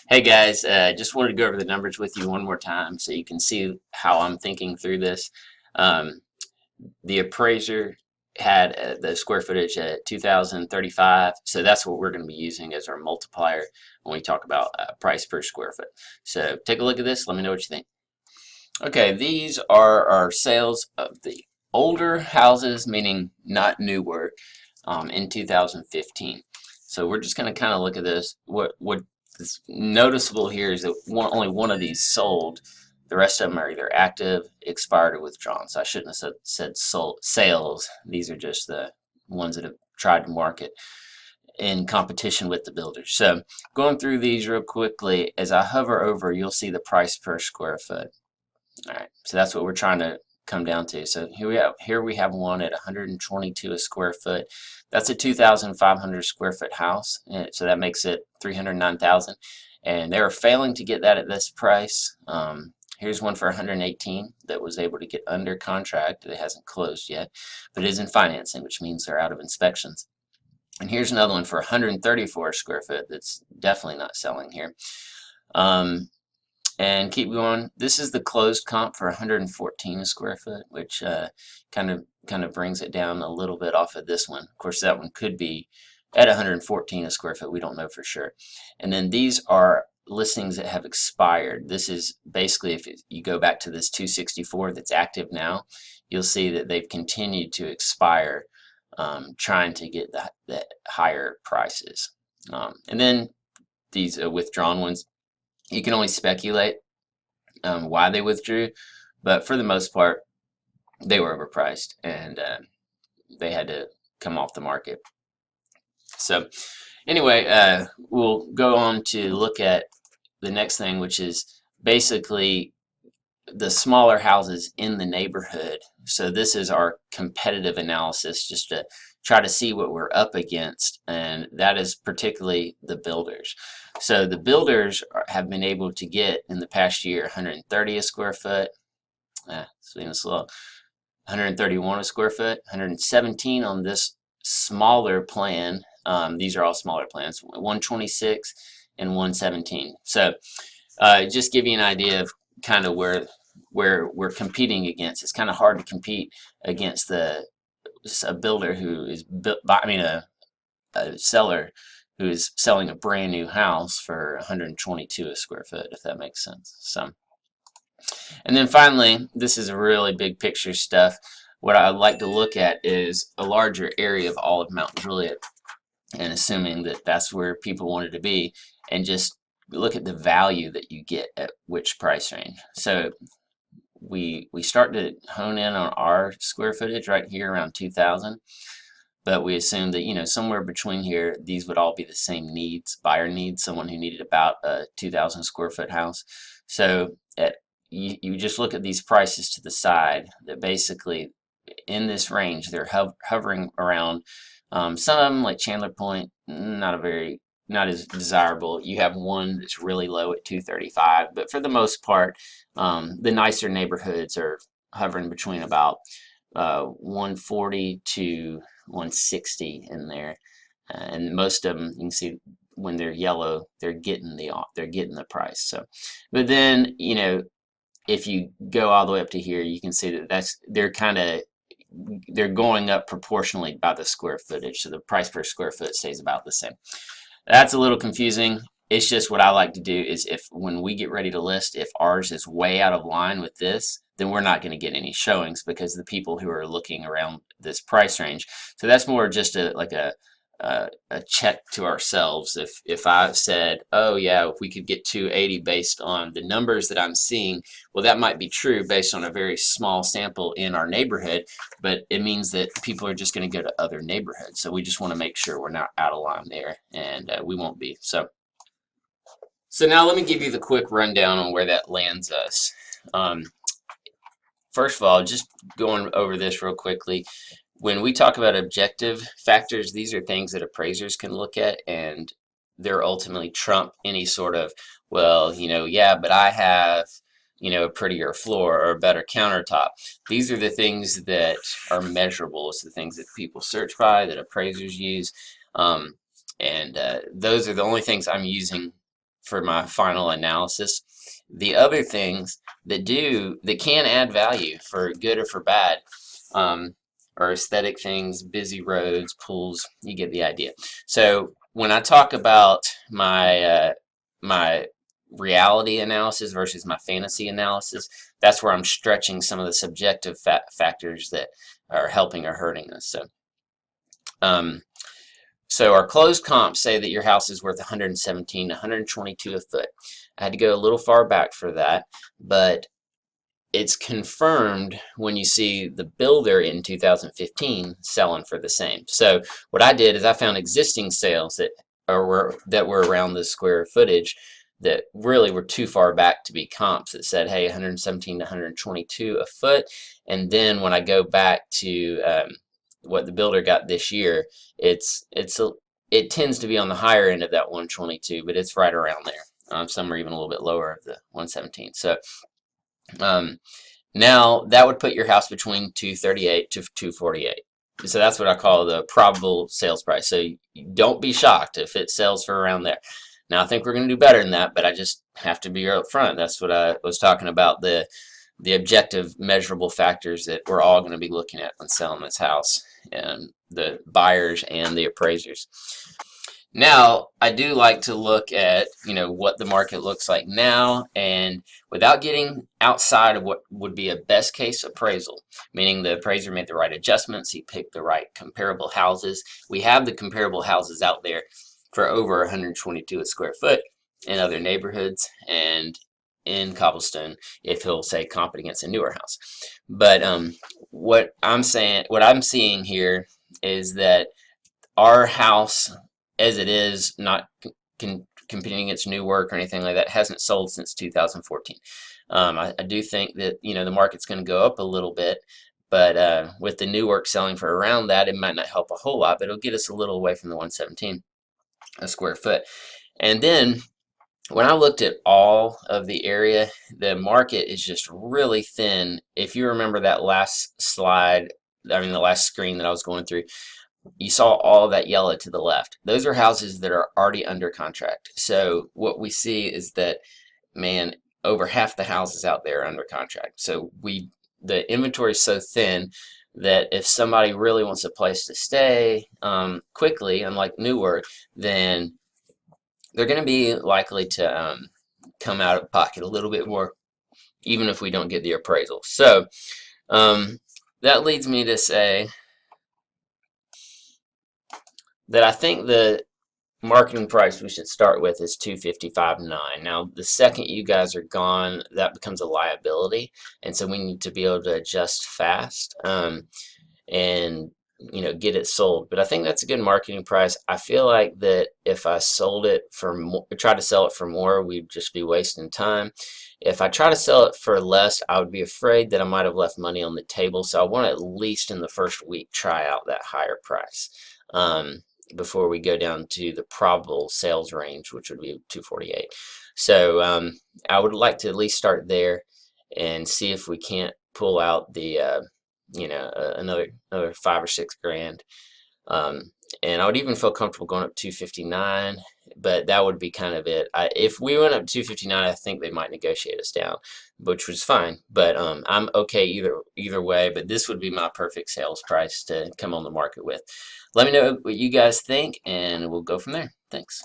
Hey guys, just wanted to go over the numbers with you one more time so you can see how I'm thinking through this. Um, the appraiser had the square footage at 2,035, so that's what we're going to be using as our multiplier when we talk about price per square foot. So take a look at this, let me know what you think. Okay, these are our sales of the older houses, meaning not new work, in 2015. So we're just going to kind of look at this. What is noticeable here is that only one of these sold. The rest of them are either active, expired, or withdrawn. So I shouldn't have said sold, sales. These are just the ones that have tried to market in competition with the builders. So going through these real quickly, as I hover over, you'll see the price per square foot. All right, so that's what we're trying to come down to. So here we have one at 122 a square foot. That's a 2,500 square foot house, so that makes it 309,000. And they are failing to get that at this price. Here's one for 118 that was able to get under contract. It hasn't closed yet, but it is in financing, which means they're out of inspections. And here's another one for 134 square foot that's definitely not selling here. Um, and keep going. This is the closed comp for 114 a square foot, which kind of brings it down a little bit off of this one. Of course, that one could be at 114 a square foot. We don't know for sure. And then these are listings that have expired. This is basically, if you go back to this 264 that's active now, you'll see that they've continued to expire, trying to get the higher prices. And then these withdrawn ones, you can only speculate why they withdrew, but for the most part, they were overpriced and they had to come off the market. So anyway, we'll go on to look at the next thing, which is basically the smaller houses in the neighborhood. So this is our competitive analysis, just to try to see what we're up against, and that is particularly the builders. So the builders have been able to get in the past year 130 a square foot, it's slow, 131 a square foot, 117 on this smaller plan. These are all smaller plans, 126 and 117. So just give you an idea of kind of where we're competing against. It's kind of hard to compete against a builder who is a seller who is selling a brand new house for 122 a square foot, if that makes sense. So, and then finally, this is a really big picture stuff. What I'd like to look at is a larger area of all of Mount Juliet, and assuming that that's where people wanted to be, and just look at the value that you get at which price range. So we start to hone in on our square footage right here around 2,000, but we assume that, somewhere between here, these would all be the same needs. Buyer needs someone who needed about a 2,000 square foot house. So you just look at these prices to the side, that basically in this range they're hovering around. Some of them, like Chandler Point, not as desirable. You have one that's really low at 235, but for the most part, the nicer neighborhoods are hovering between about 140 to 160 in there, and most of them, you can see when they're yellow, they're getting the price. So, but then if you go all the way up to here, you can see that they're going up proportionally by the square footage. So the price per square foot stays about the same. That's a little confusing. It's just what I like to do is, if when we get ready to list, if ours is way out of line with this, then we're not going to get any showings because the people who are looking around this price range. So that's more just a check to ourselves. If I said, oh yeah, if we could get 280 based on the numbers that I'm seeing, well, that might be true based on a very small sample in our neighborhood, but it means that people are just going to go to other neighborhoods. So we just want to make sure we're not out of line there, and we won't be. So now let me give you the quick rundown on where that lands us. First of all, just going over this real quickly, when we talk about objective factors, these are things that appraisers can look at, and they're ultimately trump any sort of, well, yeah, but I have, a prettier floor or a better countertop. These are the things that are measurable. It's the things that people search by, that appraisers use, and those are the only things I'm using for my final analysis. The other things that can add value for good or for bad, or aesthetic things, busy roads, pools, you get the idea. So when I talk about my reality analysis versus my fantasy analysis, that's where I'm stretching some of the subjective factors that are helping or hurting us. Um, so our closed comps say that your house is worth 117 to 122 a foot. I had to go a little far back for that, but it's confirmed when you see the builder in 2015 selling for the same. So what I did is I found existing sales that were around the square footage that really were too far back to be comps that said, hey, 117 to 122 a foot. And then when I go back to what the builder got this year, it tends to be on the higher end of that 122, but it's right around there. Some are even a little bit lower of the 117. So um, now that would put your house between 238 to 248. So that's what I call the probable sales price. So don't be shocked if it sells for around there. Now I think we're going to do better than that, but I just have to be up front. That's what I was talking about, the objective measurable factors that we're all going to be looking at when selling this house, and the buyers and the appraisers. Now, I do like to look at, what the market looks like now, and without getting outside of what would be a best case appraisal, meaning the appraiser made the right adjustments, he picked the right comparable houses. We have the comparable houses out there for over 122 a square foot in other neighborhoods and in cobblestone, if he'll say comp against a newer house. But what I'm seeing here is that our house, as it is, not competing against new work or anything like that, hasn't sold since 2014. I do think that the market's going to go up a little bit, but with the new work selling for around that, it might not help a whole lot, but it'll get us a little away from the 117 a square foot. And then when I looked at all of the area, the market is just really thin. If you remember that last slide, the last screen that I was going through, you saw all that yellow to the left. Those are houses that are already under contract. So what we see is that, man, over half the houses out there are under contract. So the inventory is so thin that if somebody really wants a place to stay quickly, unlike new work, then they're going to be likely to come out of pocket a little bit more, even if we don't get the appraisal. So that leads me to say that I think the marketing price we should start with is $255,900. Now, the second you guys are gone, that becomes a liability, and so we need to be able to adjust fast and get it sold. But I think that's a good marketing price. I feel like that if I sold it for more, try to sell it for more, we'd just be wasting time. If I try to sell it for less, I would be afraid that I might have left money on the table. So I want to at least in the first week try out that higher price before we go down to the probable sales range, which would be 248. So I would like to at least start there and see if we can't pull out the another 5 or 6 grand. And I would even feel comfortable going up 259, but that would be kind of it. If we went up 259, I think they might negotiate us down, which was fine. But I'm okay either way. But this would be my perfect sales price to come on the market with. Let me know what you guys think, and we'll go from there. Thanks.